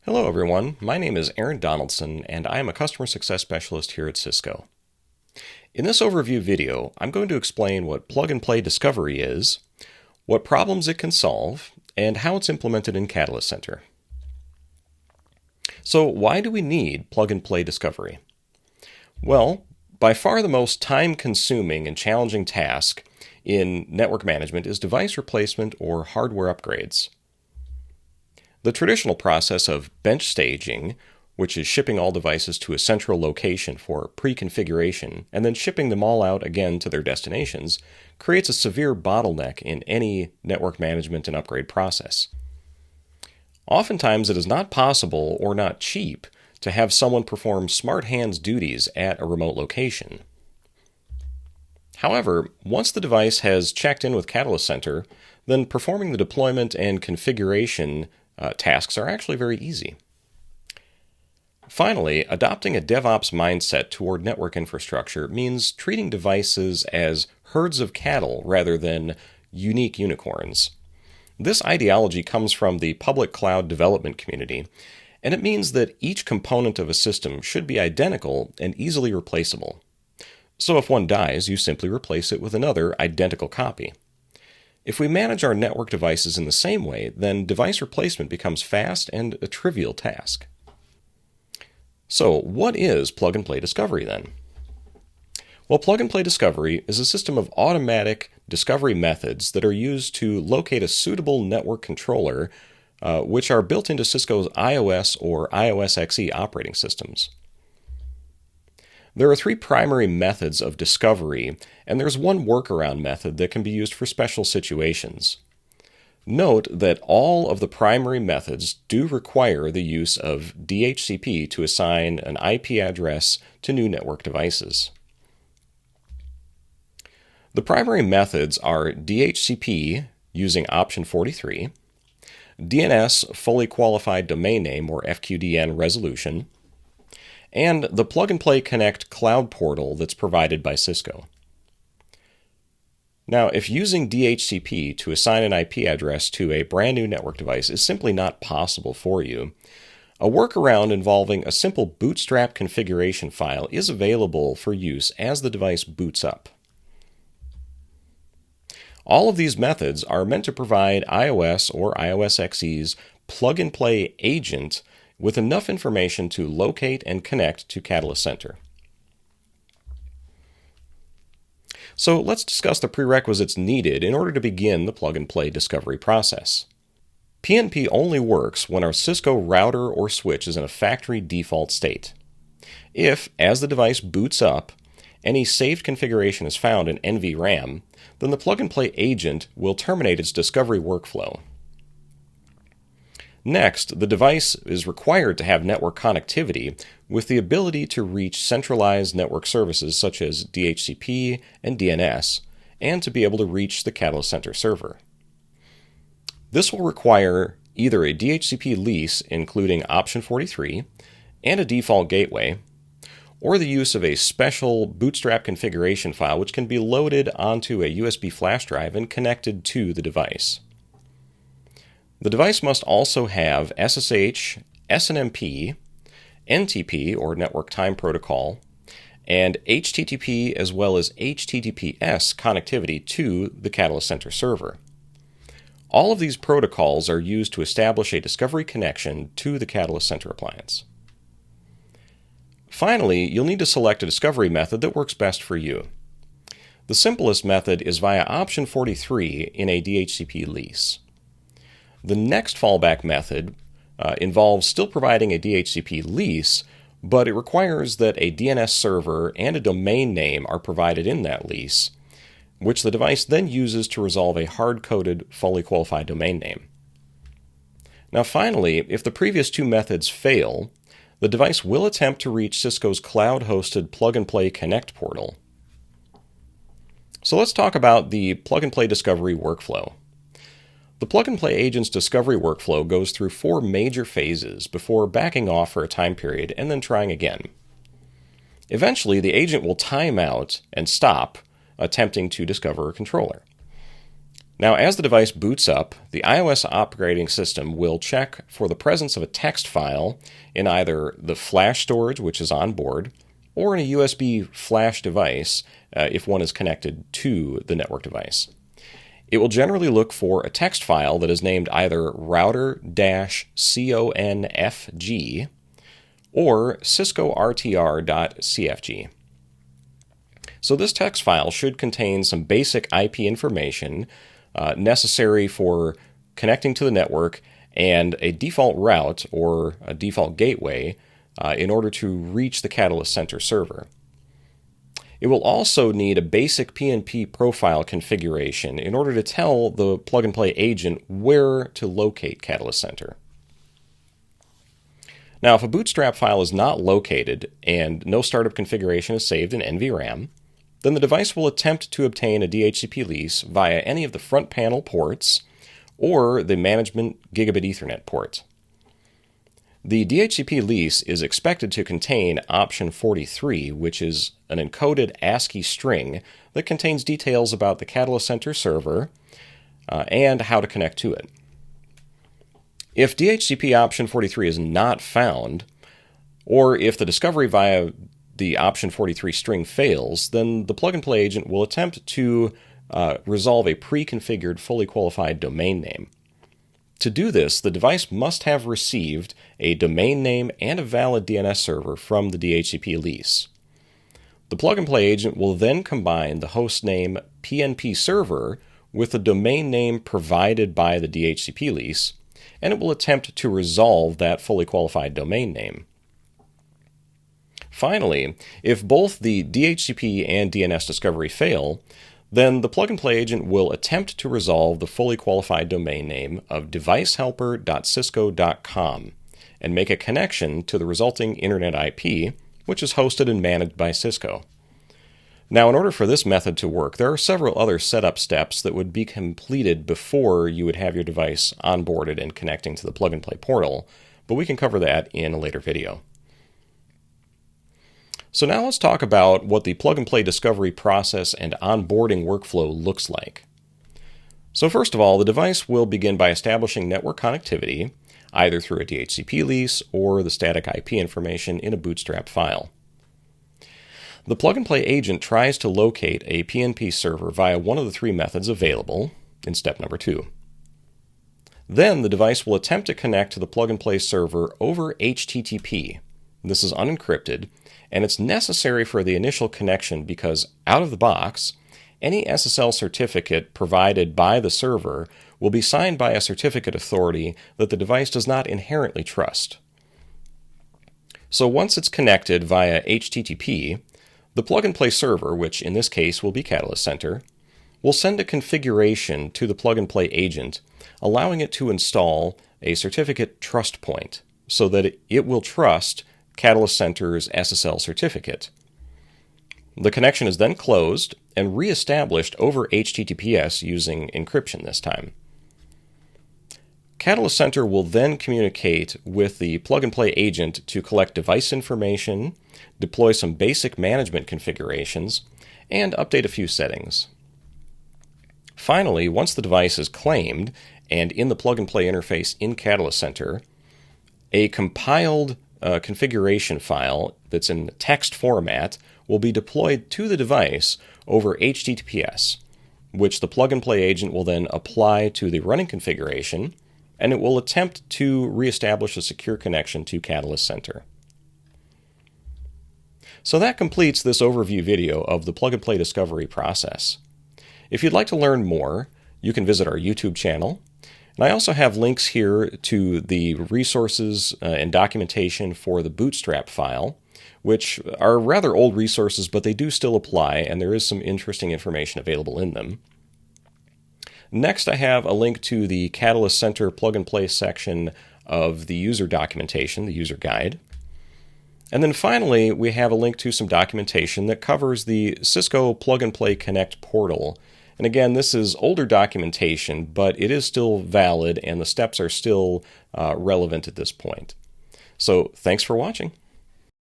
Hello everyone, my name is Aaron Donaldson and I am a Customer Success Specialist here at Cisco. In this overview video, I'm going to explain what plug-and-play discovery is, what problems it can solve, and how it's implemented in Catalyst Center. So why do we need plug-and-play discovery? Well, by far the most time-consuming and challenging task in network management is device replacement or hardware upgrades. The traditional process of bench staging, which is shipping all devices to a central location for pre-configuration and then shipping them all out again to their destinations, creates a severe bottleneck in any network management and upgrade process. Oftentimes it is not possible or not cheap to have someone perform smart hands duties at a remote location. However, once the device has checked in with Catalyst Center, then performing the deployment and configuration tasks are actually very easy. Finally, adopting a DevOps mindset toward network infrastructure means treating devices as herds of cattle rather than unique unicorns. This ideology comes from the public cloud development community, and it means that each component of a system should be identical and easily replaceable. So if one dies, you simply replace it with another identical copy. If we manage our network devices in the same way, then device replacement becomes fast and a trivial task. So, what is plug-and-play discovery then? Well, plug-and-play discovery is a system of automatic discovery methods that are used to locate a suitable network controller, which are built into Cisco's iOS or iOS XE operating systems. There are three primary methods of discovery, and there's one workaround method that can be used for special situations. Note that all of the primary methods do require the use of DHCP to assign an IP address to new network devices. The primary methods are DHCP using option 43, DNS fully qualified domain name or FQDN resolution, and the Plug-and-Play Connect cloud portal that's provided by Cisco. Now, if using DHCP to assign an IP address to a brand new network device is simply not possible for you, a workaround involving a simple bootstrap configuration file is available for use as the device boots up. All of these methods are meant to provide iOS or iOS XE's plug-and-play agent with enough information to locate and connect to Catalyst Center. So let's discuss the prerequisites needed in order to begin the plug-and-play discovery process. PnP only works when our Cisco router or switch is in a factory default state. If, as the device boots up, any saved configuration is found in NVRAM, then the plug-and-play agent will terminate its discovery workflow. Next, the device is required to have network connectivity with the ability to reach centralized network services such as DHCP and DNS, and to be able to reach the Catalyst Center server. This will require either a DHCP lease including option 43 and a default gateway, or the use of a special bootstrap configuration file which can be loaded onto a USB flash drive and connected to the device. The device must also have SSH, SNMP, NTP or Network Time Protocol, and HTTP as well as HTTPS connectivity to the Catalyst Center server. All of these protocols are used to establish a discovery connection to the Catalyst Center appliance. Finally, you'll need to select a discovery method that works best for you. The simplest method is via option 43 in a DHCP lease. The next fallback method involves still providing a DHCP lease, but it requires that a DNS server and a domain name are provided in that lease, which the device then uses to resolve a hard-coded, fully qualified domain name. Now finally, if the previous two methods fail, the device will attempt to reach Cisco's cloud-hosted Plug-and-Play Connect portal. So let's talk about the plug-and-play discovery workflow. The plug-and-play agent's discovery workflow goes through four major phases before backing off for a time period and then trying again. Eventually, the agent will time out and stop attempting to discover a controller. Now, as the device boots up, the iOS operating system will check for the presence of a text file in either the flash storage, which is on board, or in a USB flash device if one is connected to the network device. It will generally look for a text file that is named either router-confg or cisco-rtr.cfg. So this text file should contain some basic IP information necessary for connecting to the network and a default route or a default gateway in order to reach the Catalyst Center server. It will also need a basic PnP profile configuration in order to tell the plug-and-play agent where to locate Catalyst Center. Now, if a bootstrap file is not located and no startup configuration is saved in NVRAM, then the device will attempt to obtain a DHCP lease via any of the front panel ports or the management gigabit Ethernet port. The DHCP lease is expected to contain option 43, which is an encoded ASCII string that contains details about the Catalyst Center server and how to connect to it. If DHCP option 43 is not found, or if the discovery via the option 43 string fails, then the plug-and-play agent will attempt to resolve a pre-configured, fully qualified domain name. To do this, the device must have received a domain name and a valid DNS server from the DHCP lease. The plug-and-play agent will then combine the host name PnP server with the domain name provided by the DHCP lease, and it will attempt to resolve that fully qualified domain name. Finally, if both the DHCP and DNS discovery fail, then the plug-and-play agent will attempt to resolve the fully qualified domain name of devicehelper.cisco.com and make a connection to the resulting Internet IP, which is hosted and managed by Cisco. Now, in order for this method to work, there are several other setup steps that would be completed before you would have your device onboarded and connecting to the plug-and-play portal, but we can cover that in a later video. So now let's talk about what the plug-and-play discovery process and onboarding workflow looks like. So first of all, the device will begin by establishing network connectivity, either through a DHCP lease or the static IP information in a bootstrap file. The plug-and-play agent tries to locate a PnP server via one of the three methods available in step number 2. Then the device will attempt to connect to the plug-and-play server over HTTP. This is unencrypted, and it's necessary for the initial connection because, out of the box, any SSL certificate provided by the server will be signed by a certificate authority that the device does not inherently trust. So once it's connected via HTTP, the plug-and-play server, which in this case will be Catalyst Center, will send a configuration to the plug-and-play agent, allowing it to install a certificate trust point so that it will trust Catalyst Center's SSL certificate. The connection is then closed and reestablished over HTTPS using encryption this time. Catalyst Center will then communicate with the plug-and-play agent to collect device information, deploy some basic management configurations, and update a few settings. Finally, once the device is claimed and in the plug-and-play interface in Catalyst Center, a compiled configuration file that's in text format will be deployed to the device over HTTPS, which the plug-and-play agent will then apply to the running configuration, and it will attempt to reestablish a secure connection to Catalyst Center. So that completes this overview video of the plug-and-play discovery process. If you'd like to learn more, you can visit our YouTube channel. And I also have links here to the resources and documentation for the Bootstrap file, which are rather old resources, but they do still apply, and there is some interesting information available in them. Next, I have a link to the Catalyst Center plug-and-play section of the user documentation, the user guide. And then finally, we have a link to some documentation that covers the Cisco Plug-and-Play Connect portal. And again, this is older documentation, but it is still valid and the steps are still relevant at this point. So thanks for watching.